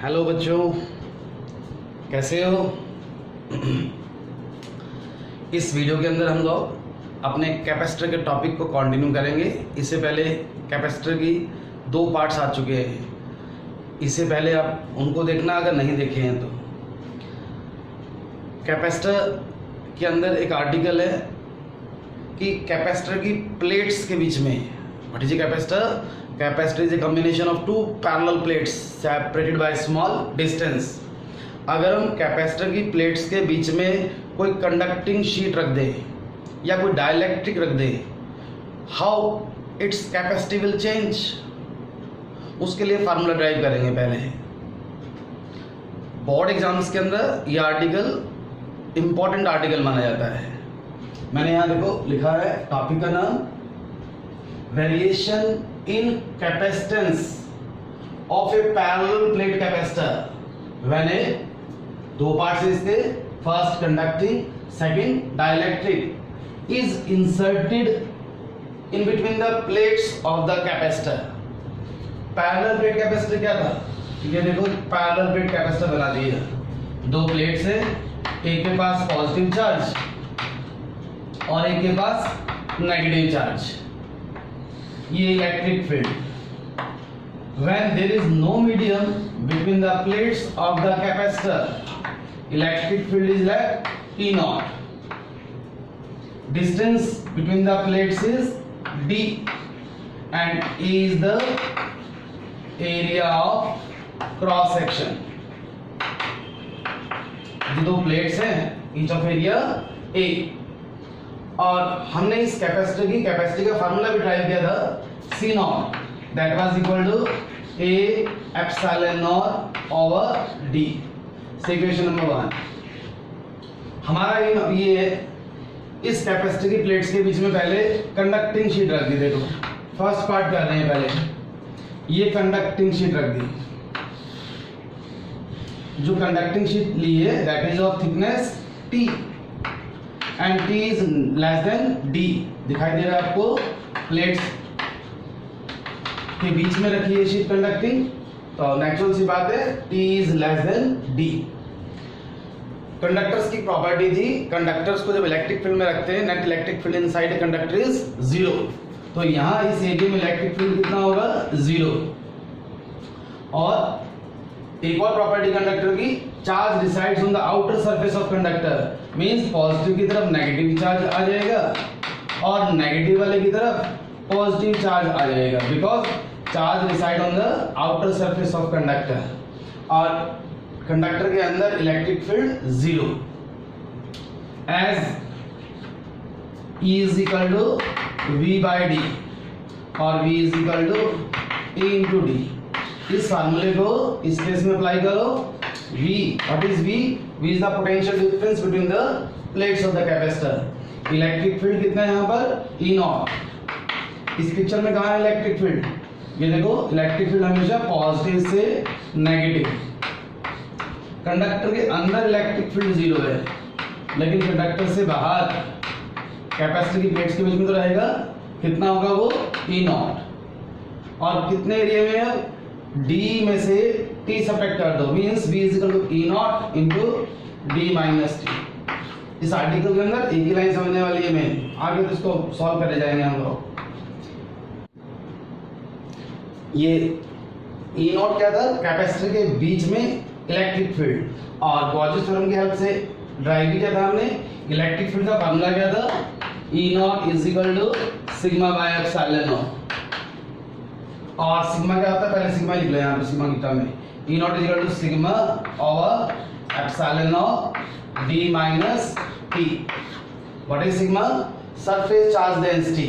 Hello बच्चों, कैसे हो। इस वीडियो के अंदर हम लोग अपने कैपेसिटर के टॉपिक को कंटिन्यू करेंगे। इससे पहले कैपेसिटर की 2 पार्ट्स आ चुके हैं, इससे पहले आप उनको देखना अगर नहीं देखे हैं तो। कैपेसिटर के अंदर एक आर्टिकल है कि कैपेसिटर की प्लेट्स के बीच में, what is a capacitor? Capacitor is a combination of two parallel plates separated by small distance। अगर हम कैपेसिटर की प्लेट्स के बीच में कोई कंडक्टिंग शीट रख दें या कोई डाइलेक्ट्रिक रख दें, how its capacity will change, उसके लिए फार्मूला ड्राइव करेंगे। पहले बोर्ड एग्जाम्स के अंदर ये आर्टिकल इंपॉर्टेंट आर्टिकल माना जाता है। मैंने यहाँ देखो लिखा है टॉपिक का नाम, variation in capacitance of a parallel plate capacitor when a 2 parts है इसके, first conducting, second dielectric is inserted in between the plates of the capacitor। parallel plate capacitor क्या था? ये देखो parallel plate capacitor बना दिया, 2 प्लेट्स है, एक के पास पॉजिटिव चार्ज और एक के पास नेगेटिव चार्ज। ये electric field, when there is no medium between the plates of the capacitor, electric field is like E naught। Distance between the plates is D and E is the area of cross section। जो 2 plates हैं, each of area A। और हमने इस capacitor की capacity का formula भी drive किया था, C naught that was equal to A epsilon not over D। Equation number 1 हमारा ये है, इस कैपेसिटर की प्लेट्स के बीच में पहले कंडक्टिंग शीट रख दी। देखो फर्स्ट पार्ट कर रहे हैं, पहले ये कंडक्टिंग शीट रख दी। जो कंडक्टिंग शीट ली है that is of thickness T and T is less than D। दिखाई दे रहा है आपको, प्लेट्स के बीच में रखी है शीट कंडक्टिंग, तो नेचुरल सी बात है T is less than D। Conductors की प्रॉपर्टी थी, कंडक्टर्स को जब इलेक्ट्रिक फील्ड में रखते हैं, net electric field inside a conductor is 0। तो यहाँ इस एरिया में इलेक्ट्रिक फील्ड कितना होगा? 0। और एक और प्रॉपर्टी कंडक्टर की, charge resides on the outer surface of conductor, means positive की तरफ नेगेटिव चार्ज आ जाएगा और नेगेटिव वाले की तरफ पॉजिटिव चार्ज आ जाएगा, because charge reside on the outer surface of conductor और कंडक्टर के अंदर electric field 0। As E is equal to V by D और V is equal to A into D. इस फार्मूले को इस केस में अप्लाई करो। V, what is V? V is the potential difference between the plates of the capacitor। Electric field कितना है यहाँ पर? E not. इस पिक्चर में कहाँ है इलेक्ट्रिक फील्ड? ये देखो इलेक्ट्रिक फील्ड हमेशा पॉजिटिव से नेगेटिव। कंडक्टर के अंदर इलेक्ट्रिक फील्ड 0 है, लेकिन कंडक्टर से बाहर कैपेसिटर की प्लेट्स के बीच में तो रहेगा, कितना होगा वो? E not. और कितने एरिया में है? D में से T सब्ट्रैक्ट कर दो, means V is equal to E naught into D minus T। इस आर्टिकल के अंदर एक ही लाइन समझने वाली है, मैं आगे तो इसको सॉल्व करे जाएंगे हम लोग। ये E नॉट क्या था? कैपेसिटर के बीच में इलेक्ट्रिक फील्ड, और गॉसियन थ्योरम की हेल्प से ड्राइव भी किया था हमने। इलेक्ट्रिक फील्ड का फार्मूला क्या था? E naught is equal to sigma by epsilon not. और सिग्मा क्या होता है? पहले सिग्मा लिख लो यहाँ पे, सिग्मा की टर्म में E naught is equal to sigma over epsilon not D minus T। What is sigma? Surface charge density,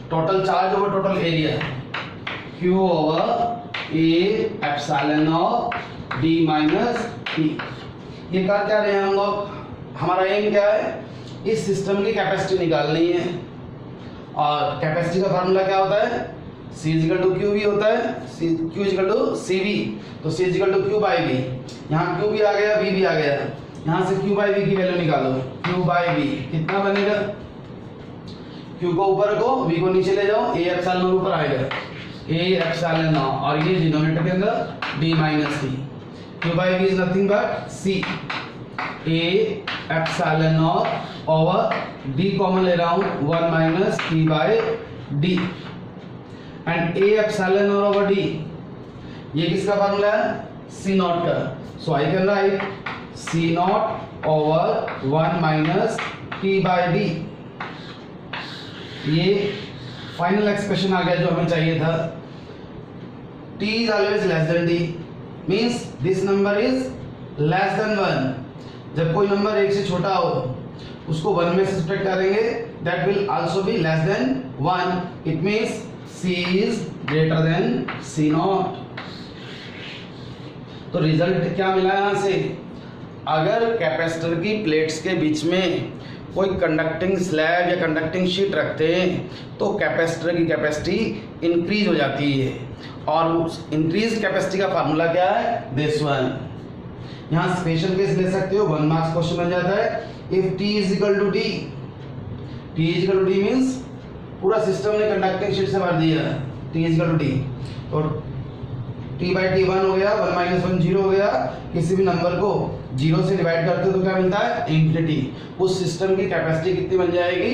total charge over total area, Q over A epsilon not D minus T। ये कर क्या रहे हैं हम लोग? हमारा M क्या है? इस सिस्टम की कैपेसिटी निकालनी है, और कैपेसिटी का फार्मूला क्या होता है? C इजिकल टू क्यू भी होता है, Q is equal to C V, तो C is equal to Q by V. यहाँ Q भी आ गया, V भी आ गया, यहाँ से Q बाई V की वैल्यू निकालो। Q बाई V कितना बनेगा? Q को ऊपर रखो, V को नीचे ले जाओ, A एप्सिलॉन ऊपर आएगा। ए एप्सिलॉन नॉट और ये डिनोमिनेटर के अंदर D minus T. Q by V is nothing but C A epsilon not over D common ले रहा हूं 1 minus T by D and A epsilon not over D ये किसका फार्मूला है सी नॉट का। So I can write C nought over 1 minus T by D. ये final expression आ गया जो हमें चाहिए था। t is always less than d means this number is less than 1। जब कोई नंबर 1 से छोटा हो उसको 1 में से सब्ट्रैक्ट करेंगे that will also be less than 1। it means c is greater than c naught। तो रिजल्ट क्या मिला यहां से, अगर कैपेसिटर की प्लेट्स के बीच में कोई कंडक्टिंग स्लैब या कंडक्टिंग शीट रखते हैं तो कैपेसिटर की कैपेसिटी इंक्रीज हो जाती है और उस इंक्रीज कैपेसिटी का फार्मूला क्या है दिस वन। यहाँ स्पेशल केस ले सकते हो 1 मार्क्स क्वेश्चन बन जाता है। If t is equal to d, t is equal to d means पूरा सिस्टम ने कंडक्टिंग शीट से भर दिया t is equal to d तो t बाई टी 1 हो गया 1 माइनस 1 0 हो गया। किसी भी नंबर को 0 से डिवाइड करते हो तो क्या मिलता है इंफिनिटी। उस सिस्टम की कैपेसिटी कितनी बन जाएगी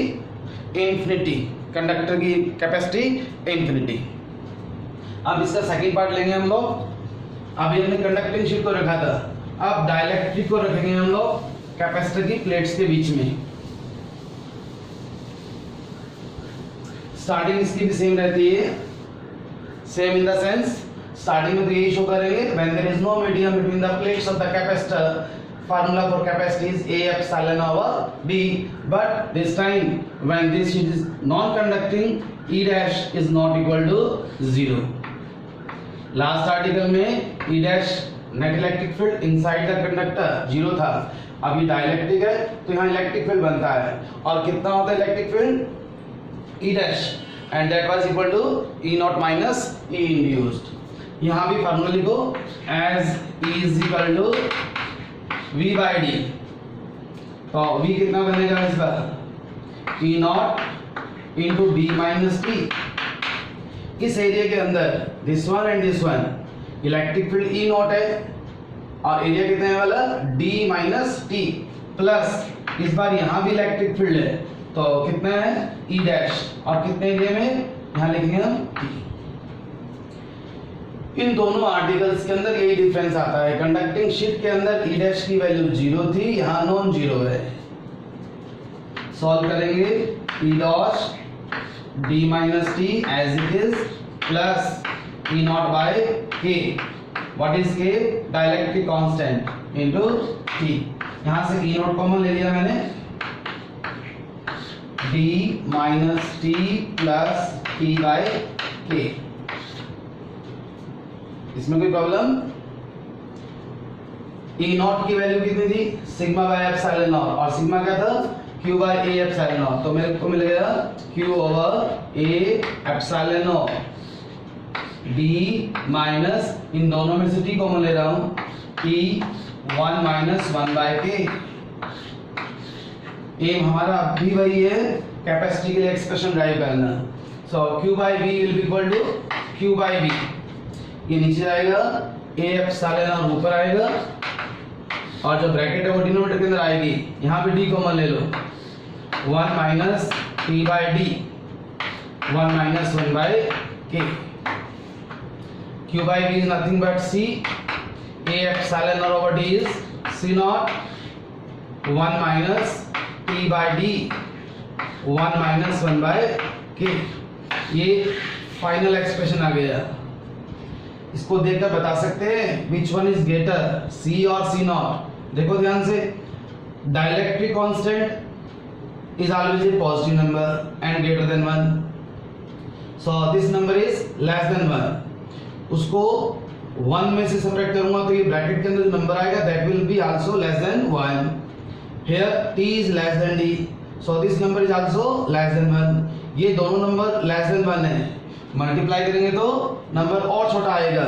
इंफिनिटी, कंडक्टर की कैपेसिटी इंफिनिटी। अब इसका सेकंड पार्ट लेंगे हम लोग। अभी हमने कंडक्टिंग शीट को रखा था, अब डाइलेक्ट्रिक को रखेंगे हम लोग कैपेसिटर की प्लेट्स के बीच में। स्टार्टिंग इसकी भी सेम रहती है, same in the sense starting में तो यही शो करेंगे when there is no medium between the plates of the capacitor formula for capacity is A epsilon over D, but this time when this sheet is non-conducting E dash is not equal to 0। Last article में E dash net electric field inside the conductor 0 था, अभी dielectric है तो यहाँ electric field बनता है और कितना होता है electric field E dash and that was equal to E naught minus E induced। यहाँ भी फार्मूला लिखो as E is equal to V by D. तो V कितना बनेगा इसका E naught into D minus T. इस एरिया के अंदर this one and this one electric field E not है और एरिया कितना है वाला D माइनस टी प्लस इस बार यहाँ भी इलेक्ट्रिक फील्ड है तो कितना है E डैश और कितने एरिया में यहाँ लिखेंगे हम T। इन दोनों आर्टिकल्स के अंदर यही डिफरेंस आता है, कंडक्टिंग शीट के अंदर E डैश की वैल्यू 0 थी, यहाँ नॉन जीरो है। सॉल्व करेंगे E dash D minus T as it is plus E naught by K, what is K dielectric constant into T। यहाँ से E नॉट कॉमन ले लिया मैंने, D minus T plus T by K। इसमें कोई problem, E nought की value कितनी थी सिग्मा बाय एप्सिलॉन नॉट और सिग्मा क्या था Q by A epsilon nought. तो मेरे को मिल गया Q over A epsilon not D minus इन दोनों में से T कॉमन ले रहा हूं T 1 माइनस 1 बाय K। एम हमारा अब भी वही है कैपेसिटी के लिए एक्सप्रेशन ड्राइव करना। So Q bye V will be equal to Q bye V, ये नीचे आएगा A एप्सिलॉन और ऊपर आएगा और जो ब्रैकेट है वो डिनोमिनेटर के अंदर आएगी। यहाँ पे D कॉमन ले लो 1 minus T by D 1 minus 1 by K। Q bye V is nothing but C, A एप्सिलॉन over D is C naught 1 minus T by D 1 minus 1 by K। ये फाइनल एक्सप्रेशन आ गया। इसको देखकर बता सकते हैं which one is greater C और C नॉट। देखो ध्यान से, dielectric constant is always a positive number and greater then 1, so this number is less than 1। उसको 1 में से सब्ट्रैक्ट करूंगा तो ये ब्रैकेट के अंदर जो नंबर आएगा that will be also less than 1। Here T is less than D, so this number is also less than 1। ये दोनों नंबर लेस देन 1 है, मल्टीप्लाई करेंगे तो नंबर और छोटा आएगा।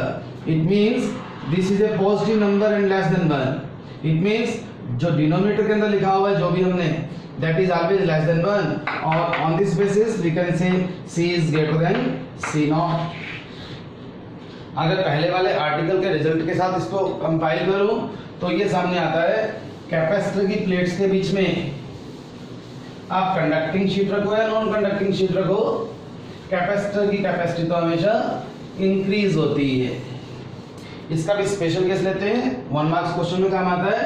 It means this is a positive number and less than 1। It means जो denominator के अंदर लिखा हुआ है जो भी हमने that is always less than 1 और on this basis we can say C is greater than C naught. अगर पहले वाले आर्टिकल के रिजल्ट के साथ इसको कंपाइल करूं तो ये सामने आता है, कैपेसिटर की प्लेट्स के बीच में आप कंडक्टिंग शीट रखो या नॉन कंडक्टिंग शीट रखो, कैपेसिटर की कैपेसिटी तो हमेशा इंक्रीज होती है। इसका भी स्पेशल केस लेते हैं, 1 मार्क्स क्वेश्चन में काम आता है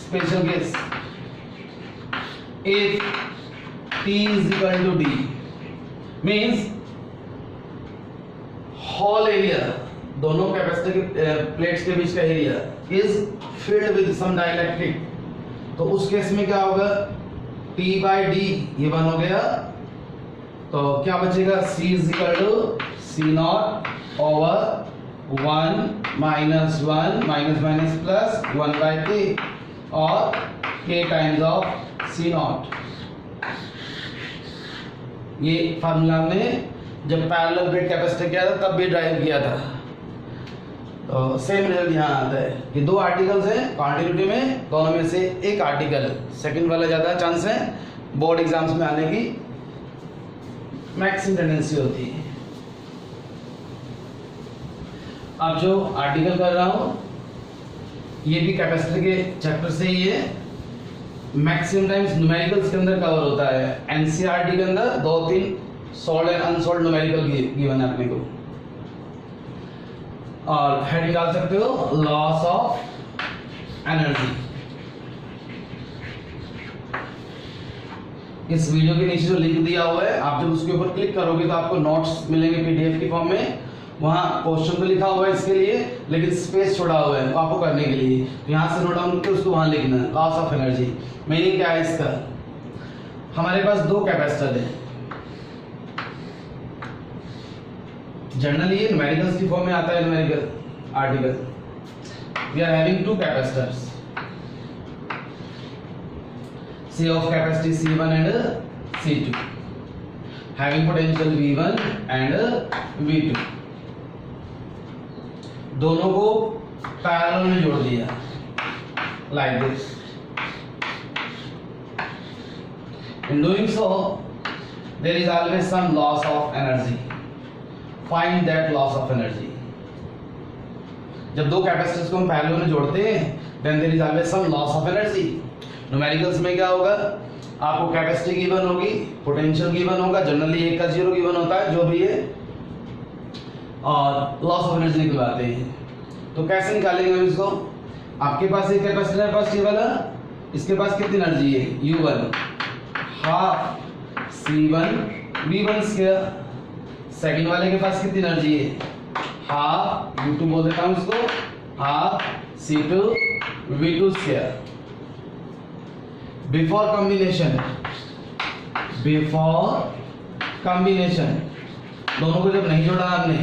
special case. If T is equal to D means whole area, दोनों कैपेसिटर की प्लेट्स के बीच का area is filled with some dielectric, तो उस केस में क्या होगा, T by D ये 1 हो गया, तो क्या बचेगा, C is equal to C naught over 1 minus 1 minus minus plus 1 by K और K times of C naught। ये फार्मूला में जब पैरेलल प्लेट कैपेसिटर किया था तब भी ड्राइव किया था, तो सेम रिजल्ट यहाँ आता है कि 2 आर्टिकल्स हैं कॉन्टिन्यूटी में, दोनों में से एक आर्टिकल, सेकंड वाला ज़्यादा चांस है बोर्ड एग्जाम्स में आने की मैक्सिमम टेंडेंसी होती है। अब जो आर्टिकल कर रहा हूँ ये भी कैपेसिटर के चैप्टर से ही है, मैक्सिमम टाइम्स न्यूमेरिकल्स के अंदर कवर होता है। एनसीईआरटी के अंदर 2-3 solve and unsolve numerical given है अपने को, और हेडिंग डाल सकते हो लॉस ऑफ एनर्जी। इस वीडियो के नीचे जो लिंक दिया हुआ है, आप जब उसके ऊपर क्लिक करोगे तो आपको नोट्स मिलेंगे पीडीएफ की फॉर्म में, वहाँ क्वेश्चन तो लिखा हुआ है इसके लिए, लेकिन स्पेस छोड़ा हुआ है आपको करने के लिए, तो यहाँ से नोट डाउन करके उसको वहाँ लिखना है। लॉस ऑफ एनर्जी मीनिंग क्या है इसका, हमारे पास 2 कैपेसिटर है, जनरली ये न्यूमेरिकल्स की फॉर्म में आता है, numerical article. We are having 2 capacitors, C of capacity C1 and C2 having potential V1 and V2, दोनों को पैरेलल में जोड़ दिया like this। In doing so, there is always some loss of energy. Find that loss of energy. जब 2 capacitors को हम parallel में जोड़ते हैं, then there is always some loss of energy. Numericals में क्या होगा, आपको कैपेसिटी गिवन होगी, पोटेंशियल गिवन होगा, जनरली 1 का 0 गिवन होता है जो भी है, और लॉस ऑफ एनर्जी निकलवाते हैं। तो कैसे निकालेंगे हम इसको, आपके पास एक कैपेसिटर है फर्स्ट ये वाला, इसके पास कितनी एनर्जी है, U1 half C1 V1 square, second वाले के पास कितनी एनर्जी है, हाफ U2 बोल देता हूं इसको, half C2 V2 square. Before combination दोनों को जब नहीं जोड़ा आपने,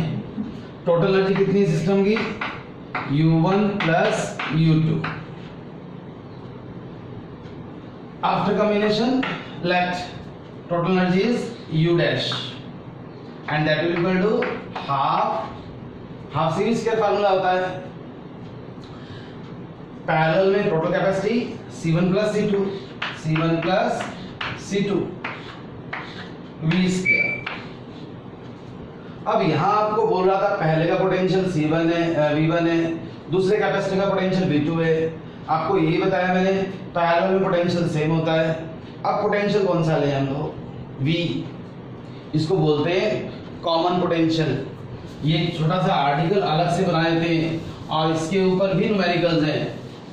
टोटल एनर्जी कितनी है सिस्टम की, U1 plus U2। After combination let total energy is U dash and that will equal to half series का फार्मूला होता है, पैरेलल में total capacity C1 plus C2 V square. अब यहां आपको बोल रहा था पहले का पोटेंशियल C1 है V1 है, दूसरे कैपेसिटर का पोटेंशियल V2 है, आपको यही बताया मैंने पैरेलल में पोटेंशियल सेम होता है। अब पोटेंशियल कौन सा ले हम लोग, V, इसको बोलते हैं कॉमन पोटेंशियल। ये छोटा सा आर्टिकल अलग से बनाए थे और इसके ऊपर भी न्यूमेरिकल्स हैं।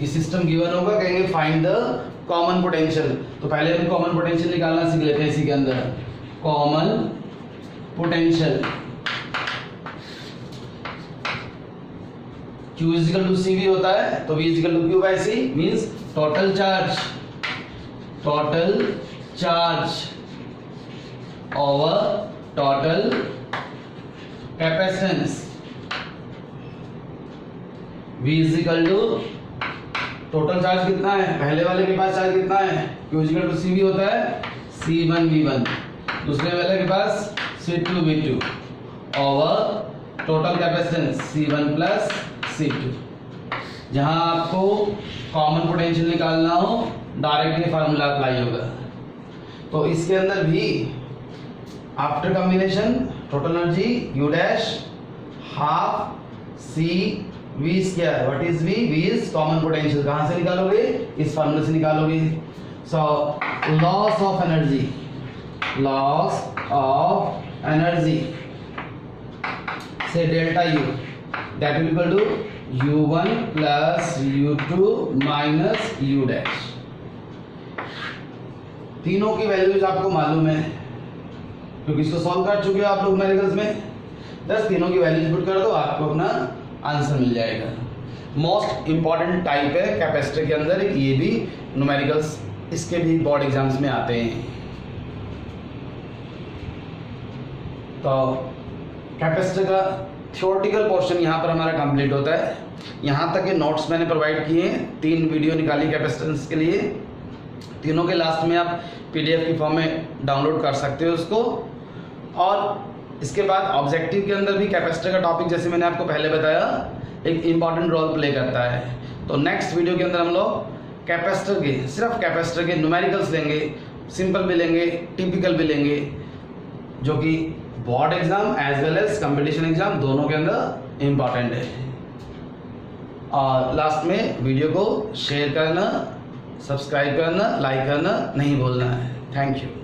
ये सिस्टम गिवन होगा, कहेंगे फाइंड द कॉमन पोटेंशियल, तो पहले हम कॉमन पोटेंशियल निकालना सीख लेते हैं इसी के अंदर। Common potential Q is equal to CV होता है, तो V is equal to Q by C means total charge over total capacitance। V is equal to total charge कितना है, पहले वाले के पास चार्ज कितना है, Q is equal to CV होता है C1 V1, दूसरे वाले के पास C2 V2 over total capacitance C1 plus C2। जहां आपको कॉमन पोटेंशियल निकालना हो डायरेक्ट ये फार्मूला अप्लाई होगा। तो इसके अंदर भी after combination total energy U dash half C V square, what is V? V is common potential. कहां से निकालोगे? इस फॉर्मूले से निकालोगे। So loss of energy, loss of energy से delta U that will equal to u1 plus u2 minus u dash. तीनों की वैल्यूज आपको मालूम है क्योंकि इसको सॉल्व कर चुके हो आप लोग न्यूमेरिकल्स में। बस तीनों की वैल्यूज पुट कर दो, आपको अपना आंसर मिल जाएगा। मोस्ट इंपॉर्टेंट टाइप है कैपेसिटर के अंदर, ये भी न्यूमेरिकल्स इसके भी बोर्ड एग्जाम्स में आते हैं। तो कैपेसिटर का थ्योरेटिकल पोर्शन यहाँ पर हमारा कंप्लीट होता है। यहाँ तक के नोट्स मैंने प्रोवाइड किए हैं, 3 वीडियो निकाली कैपेसिटेंस के लिए, तीनों के लास्ट में आप PDF की फॉर्म में डाउनलोड कर सकते हो उसको। और इसके बाद ऑब्जेक्टिव के अंदर भी कैपेसिटर का टॉपिक, जैसे मैंने आपको पहले बताया, एक इम्पॉर्टेंट रोल प्ले करता है। तो नेक्स्ट वीडियो के अंदर हम लोग कैपेसिटर के, सिर्फ कैपेसिटर के न्यूमेरिकल्स लेंगे, सिंपल भी लेंगे, टिपिकल भी लेंगे, जो कि board exam as well as competition exam दोनों के अंदर इम्पॉर्टेंट है। और लास्ट में वीडियो को शेयर करना, सब्सक्राइब करना, लाइक करना नहीं भूलना है। Thank you.